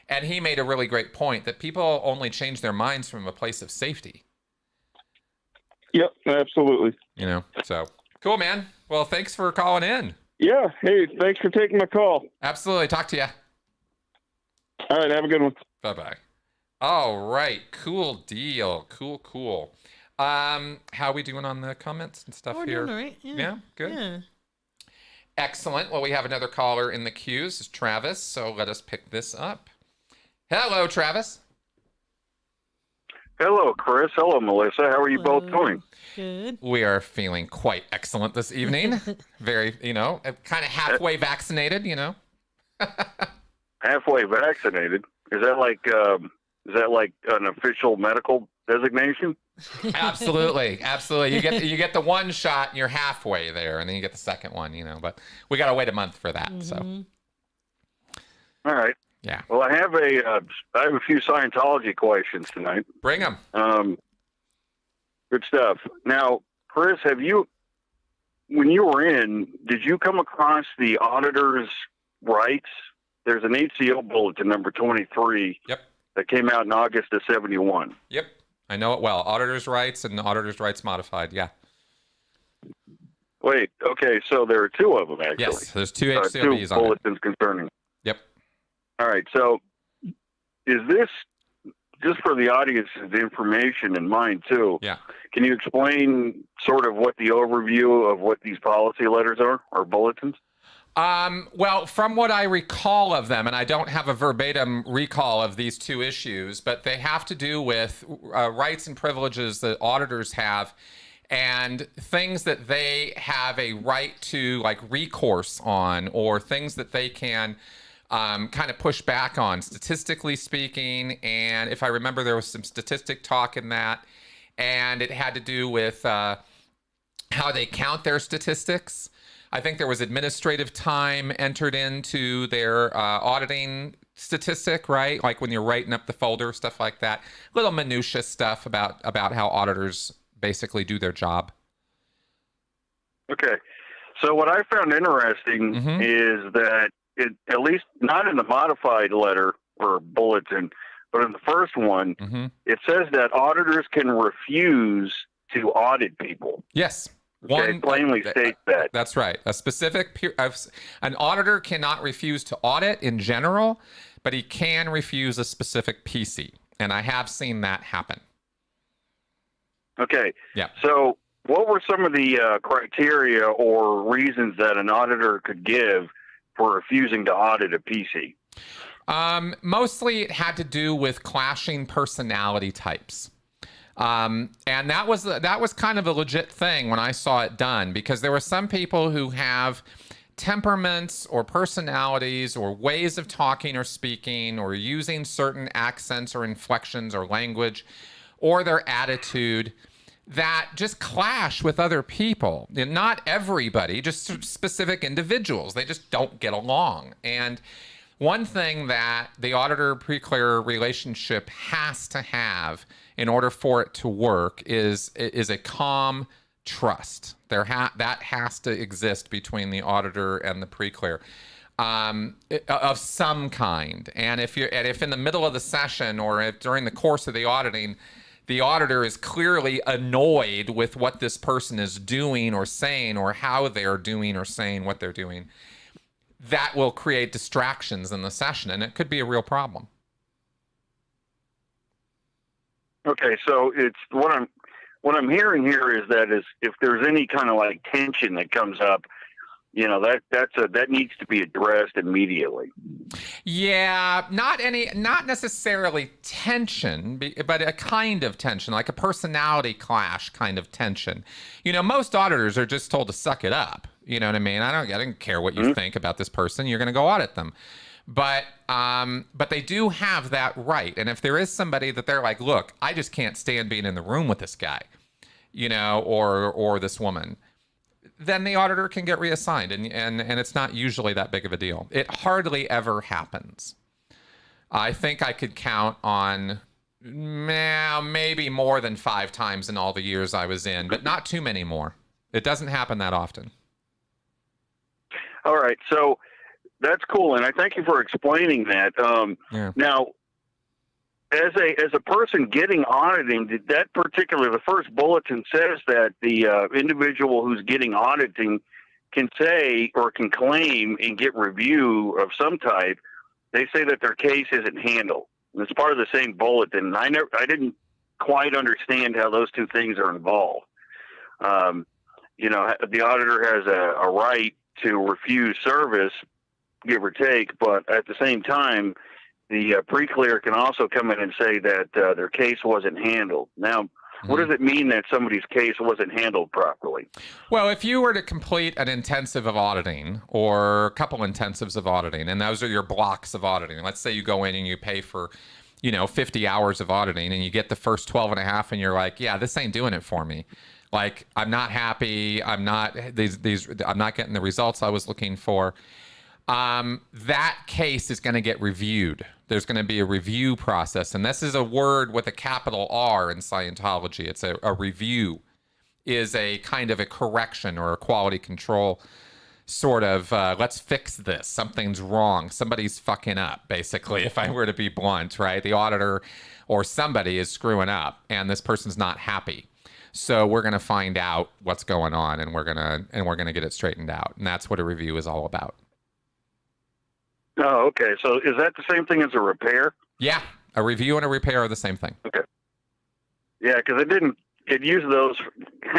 A: and he made a really great point that people only change their minds from a place of safety.
F: Yep, absolutely.
A: You know, so cool, man. Well, thanks for calling in.
F: Yeah. Hey, thanks for taking my call.
A: Absolutely. Talk to you.
F: All right. Have a good one.
A: Bye-bye. All right. Cool deal. Cool. How are we doing on the comments and stuff here?
B: We're doing all right.
A: Yeah. Good.
B: Yeah.
A: Excellent. Well, we have another caller in the queue. This is Travis. So let us pick this up. Hello, Travis.
G: Hello, Chris. Hello, Melissa. How are you both doing?
B: Good.
A: We are feeling quite excellent this evening. Very, you know, kind of halfway vaccinated, you know.
G: Halfway vaccinated? Is that like an official medical designation?
A: Absolutely. You get the one shot and you're halfway there, and then you get the second one, you know. But we got to wait a month for that. So.
G: All right.
A: Yeah.
G: Well, I have a few Scientology questions tonight.
A: Bring them.
G: Good stuff. Now, Chris, when you were in, did you come across the auditor's rights? There's an ACO bulletin number 23.
A: Yep.
G: That came out in August of 71.
A: Yep. I know it well. Auditor's rights and auditor's rights modified. Yeah.
G: Wait. Okay. So there are two of them, actually.
A: Yes. There's two HCOBs on
G: bulletins concerning.
A: Yep.
G: All right. So is this, just for the audience's information and mine too?
A: Yeah.
G: Can you explain sort of what the overview of what these policy letters are, or bulletins?
A: Well, from what I recall of them, and I don't have a verbatim recall of these two issues, but they have to do with rights and privileges that auditors have, and things that they have a right to, like, recourse on, or things that they can kind of push back on, statistically speaking. And if I remember, there was some statistic talk in that, and it had to do with how they count their statistics. I think there was administrative time entered into their auditing statistic, right? Like when you're writing up the folder, stuff like that. Little minutia stuff about how auditors basically do their job.
G: Okay. So what I found interesting is that it, at least not in the modified letter or bulletin, but in the first one, it says that auditors can refuse to audit people.
A: Yes.
G: Okay, plainly states that.
A: That's right. A specific an auditor cannot refuse to audit in general, but he can refuse a specific PC, and I have seen that happen.
G: Okay.
A: Yeah.
G: So, what were some of the criteria or reasons that an auditor could give for refusing to audit a PC?
A: Mostly, it had to do with clashing personality types. And that was kind of a legit thing when I saw it done, because there were some people who have temperaments or personalities or ways of talking or speaking or using certain accents or inflections or language or their attitude that just clash with other people. And not everybody, just specific individuals. They just don't get along. And one thing that the auditor-pre-clearer relationship has to have in order for it to work is a calm trust. That has to exist between the auditor and the pre-clear of some kind. And if in the middle of the session or if during the course of the auditing, the auditor is clearly annoyed with what this person is doing or saying or how they're doing or saying what they're doing, that will create distractions in the session, and it could be a real problem.
G: Okay, so it's what I'm hearing here is that if there's any kind of like tension that comes up, you know, that needs to be addressed immediately.
A: Yeah, not necessarily tension, but a kind of tension, like a personality clash kind of tension. You know, most auditors are just told to suck it up. You know what I mean? I don't care what you think about this person. You're going to go audit them. But they do have that right. And if there is somebody that they're like, look, I just can't stand being in the room with this guy, you know, or this woman, then the auditor can get reassigned. And it's not usually that big of a deal. It hardly ever happens. I think I could count on maybe more than 5 times in all the years I was in, but not too many more. It doesn't happen that often.
G: All right. So that's cool, and I thank you for explaining that. Now, as a person getting auditing, the first bulletin says that the individual who's getting auditing can say or can claim and get review of some type. They say that their case isn't handled. And it's part of the same bulletin. I didn't quite understand how those two things are involved. You know, the auditor has a right to refuse service, give or take, but at the same time, the pre-clear can also come in and say that their case wasn't handled. Now, what does it mean that somebody's case wasn't handled properly?
A: Well, if you were to complete an intensive of auditing or a couple intensives of auditing, and those are your blocks of auditing. Let's say you go in and you pay for, 50 hours of auditing and you get the first 12 and a half and you're like, yeah, this ain't doing it for me. Like, I'm not happy. I'm not I'm not getting the results I was looking for. That case is going to get reviewed. There's going to be a review process. And this is a word with a capital R in Scientology. It's a review is a kind of a correction or a quality control sort of, let's fix this. Something's wrong. Somebody's fucking up, basically, if I were to be blunt, right? The auditor or somebody is screwing up and this person's not happy. So we're going to find out what's going on and we're going to get it straightened out. And that's what a review is all about.
G: Oh, okay. So is that the same thing as a repair?
A: Yeah. A review and a repair are the same thing.
G: Okay. Yeah, because it used those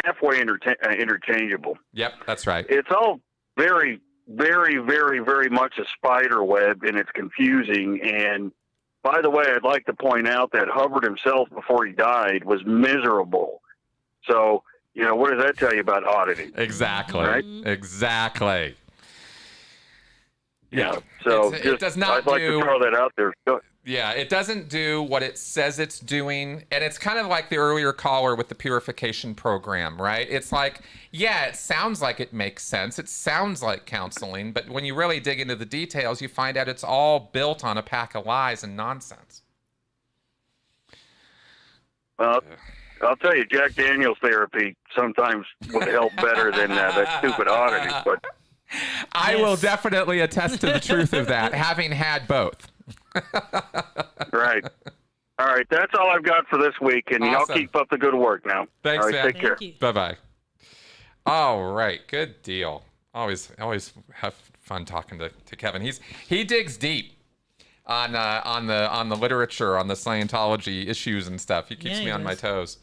G: halfway interchangeable.
A: Yep, that's right.
G: It's all very, very, very, very much a spider web, and it's confusing. And by the way, I'd like to point out that Hubbard himself, before he died, was miserable. So, what does that tell you about auditing?
A: Exactly.
G: Right?
A: Exactly.
G: Yeah. So
A: it does not
G: I'd like to throw that out there.
A: Yeah, it doesn't do what it says it's doing. And it's kind of like the earlier caller with the purification program, right? It's like, yeah, it sounds like it makes sense. It sounds like counseling. But when you really dig into the details, you find out it's all built on a pack of lies and nonsense.
G: Well, I'll tell you, Jack Daniels therapy sometimes would help better than that stupid auditing. But
A: I will definitely attest to the truth of that, having had both.
G: Right. All right. That's all I've got for this week, and y'all keep up the good work now.
A: Thanks,
G: all right,
A: man.
G: take care.
A: Bye-bye. All right. Good deal. Always have fun talking to Kevin. He digs deep on the literature, on the Scientology issues and stuff. He keeps me on my toes.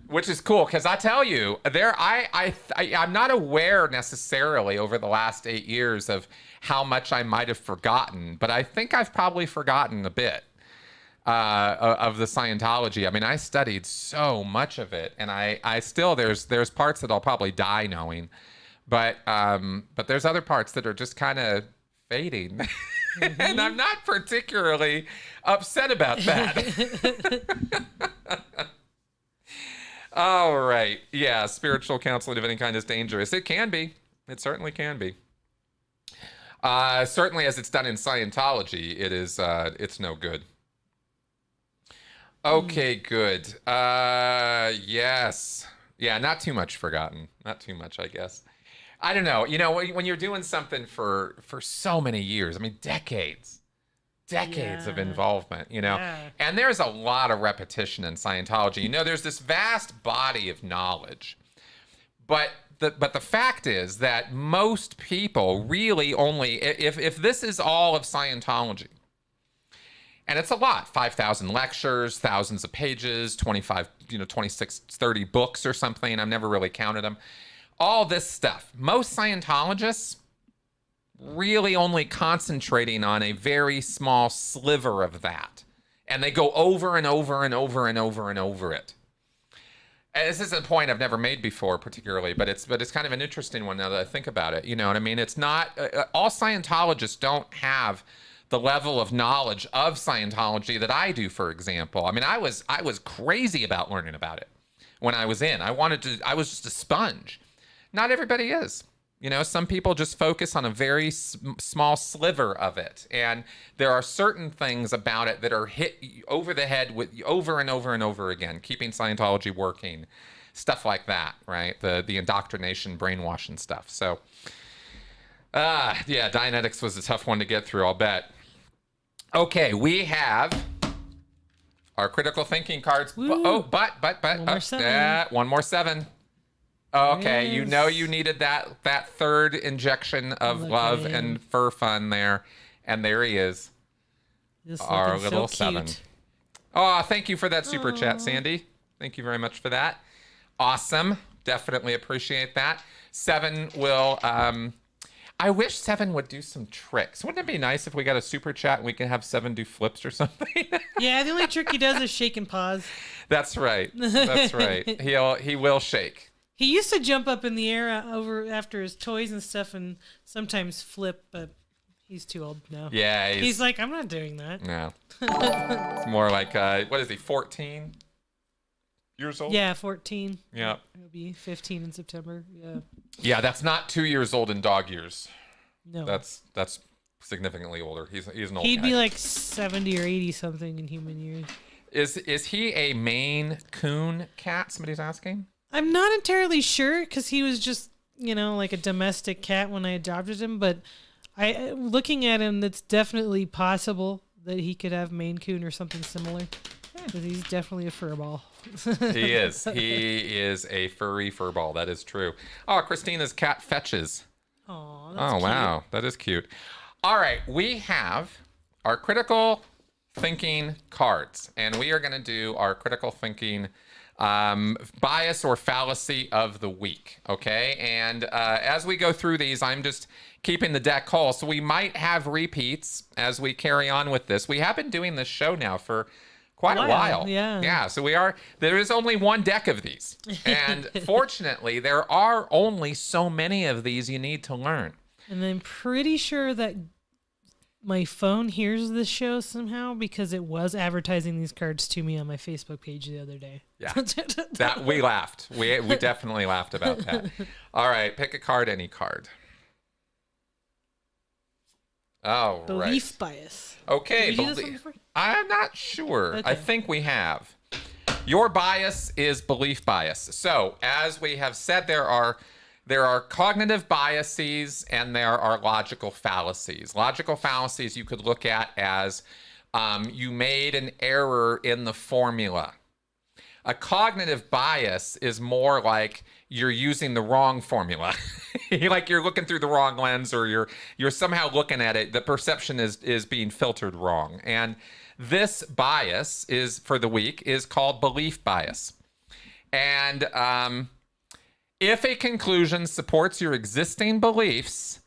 A: Which is cool, because I tell you, I'm not aware necessarily over the last 8 years of how much I might have forgotten, but I think I've probably forgotten a bit of the Scientology. I mean, I studied so much of it, and I still there's parts that I'll probably die knowing, but there's other parts that are just kind of fading, and I'm not particularly upset about that. All right. Yeah, spiritual counseling of any kind is dangerous. It can be. It certainly can be. Certainly as it's done in Scientology, it is, it's no good. Okay, good. Yes. Yeah, not too much forgotten. Not too much, I guess. I don't know. You know, when you're doing something for so many years, I mean, decades of involvement, you know, and there's a lot of repetition in Scientology. You know, there's this vast body of knowledge, but the fact is that most people really only, if this is all of Scientology, and it's a lot, 5,000 lectures, thousands of pages, 26, 30 books or something. I've never really counted them. All this stuff. Most Scientologists really only concentrating on a very small sliver of that. And they go over and over and over and over and over it. And this is a point I've never made before particularly, but it's kind of an interesting one now that I think about it. You know what I mean? It's not, all Scientologists don't have the level of knowledge of Scientology that I do, for example. I mean, I was crazy about learning about it when I was in. I was just a sponge. Not everybody is. You know, some people just focus on a very small sliver of it. And there are certain things about it that are hit over the head with over and over and over again, keeping Scientology working, stuff like that, right? The indoctrination, brainwashing stuff. So, yeah, Dianetics was a tough one to get through, I'll bet. Okay, we have our critical thinking cards. But, one more seven. Okay, you know you needed that third injection of love and fur fun there. And there he is. Our little seven. Oh, thank you for that super chat, Sandy. Thank you very much for that. Awesome. Definitely appreciate that. Seven will I wish Seven would do some tricks. Wouldn't it be nice if we got a super chat and we can have Seven do flips or something?
B: Yeah, the only trick he does is shake and pause.
A: That's right. That's right. He will shake.
B: He used to jump up in the air over after his toys and stuff and sometimes flip, but he's too old now.
A: Yeah.
B: He's like, I'm not doing that.
A: No. It's more like, what is he, 14 years old?
B: Yeah, 14.
A: Yeah.
B: He'll be 15 in September. Yeah.
A: Yeah, that's not 2 years old in dog years.
B: No.
A: That's significantly older. He's an old
B: He'd
A: guy.
B: be like 70 or 80 something in human years.
A: Is he a Maine Coon cat? Somebody's asking.
B: I'm not entirely sure because he was just, like a domestic cat when I adopted him. But looking at him, it's definitely possible that he could have Maine Coon or something similar. Because he's definitely a furball.
A: He is. He is a furry furball. That is true. Oh, Christina's cat fetches.
B: Aw, that's cute.
A: Wow. That is cute. All right. We have our critical thinking cards. And we are going to do our critical thinking bias or fallacy of the week. Okay. And as we go through these, I'm just keeping the deck whole. So we might have repeats as we carry on with this. We have been doing this show now for quite a while. Yeah. So there is only one deck of these. And fortunately, there are only so many of these you need to learn.
B: And I'm pretty sure that my phone hears this show somehow because it was advertising these cards to me on my Facebook page the other day.
A: Yeah, that we laughed. We definitely laughed about that. All right, pick a card, any card. Oh,
B: Belief bias.
A: Okay,
B: Did we do this one before?
A: I'm not sure.
B: Okay.
A: I think we have. Your bias is belief bias. So, as we have said, there are cognitive biases and there are logical fallacies. Logical fallacies you could look at as you made an error in the formula. A cognitive bias is more like you're using the wrong formula. Like you're looking through the wrong lens, or you're somehow looking at it. The perception is being filtered wrong. And this bias is for the week is called belief bias. And if a conclusion supports your existing beliefs,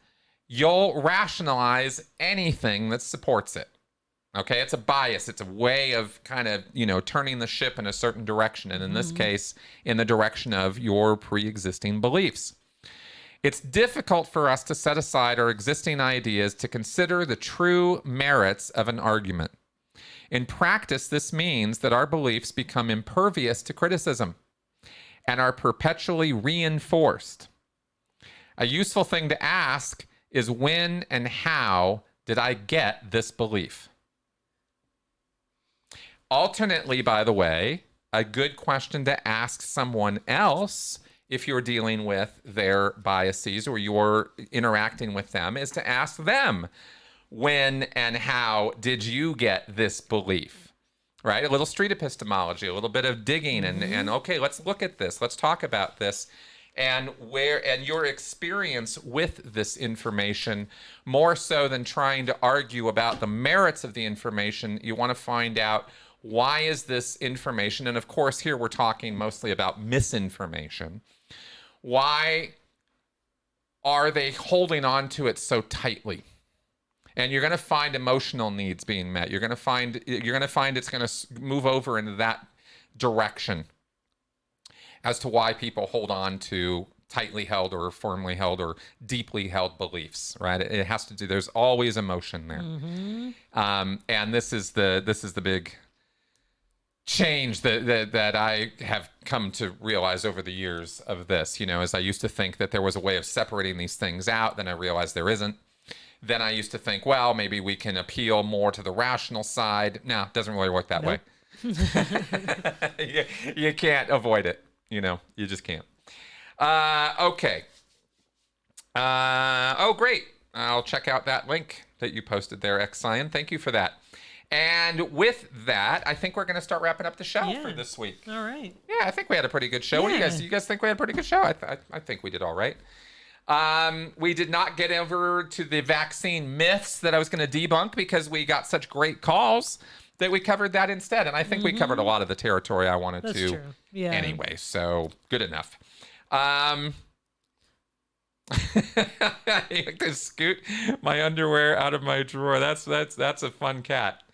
A: you'll rationalize anything that supports it. Okay, it's a bias. It's a way of kind of, turning the ship in a certain direction. And in this case, in the direction of your pre-existing beliefs. It's difficult for us to set aside our existing ideas to consider the true merits of an argument. In practice, this means that our beliefs become impervious to criticism and are perpetually reinforced. A useful thing to ask is, when and how did I get this belief? Alternately, by the way, a good question to ask someone else if you're dealing with their biases or you're interacting with them is to ask them, when and how did you get this belief? Right? A little street epistemology, a little bit of digging and okay, let's look at this. Let's talk about this. And your experience with this information, more so than trying to argue about the merits of the information, you want to find out, why is this information, and of course here we're talking mostly about misinformation, why are they holding on to it so tightly? And you're going to find emotional needs being met. You're going to find it's going to move over into that direction as to why people hold on to tightly held or firmly held or deeply held beliefs, right? It has to do, there's always emotion there. And this is the big change that I have come to realize over the years of this, as I used to think that there was a way of separating these things out, then I realized there isn't. Then I used to think, well, maybe we can appeal more to the rational side. No, it doesn't really work that way. You can't avoid it. You just can't. Okay. Oh, great. I'll check out that link that you posted there, Xen. Thank you for that. And with that, I think we're going to start wrapping up the show for this week.
B: All right.
A: Yeah, I think we had a pretty good show. What do you guys? You guys think we had a pretty good show? I think we did all right. We did not get over to the vaccine myths that I was going to debunk because we got such great calls that we covered that instead. And I think we covered a lot of the territory I wanted
B: That's
A: to
B: true. Yeah.
A: anyway. So good enough. You like to scoot my underwear out of my drawer. That's a fun cat.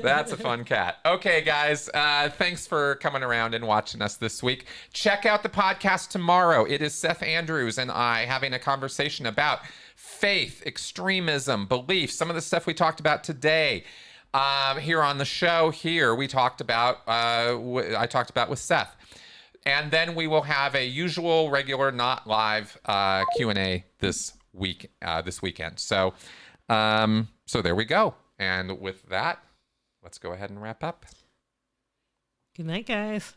A: That's a fun cat. Okay, guys. Thanks for coming around and watching us this week. Check out the podcast tomorrow. It is Seth Andrews and I having a conversation about faith, extremism, belief, some of the stuff we talked about today. Here on the show here, we talked about, I talked about with Seth. And then we will have a usual, regular, not live Q&A this weekend. So there we go. And with that, let's go ahead and wrap up.
B: Good night, guys.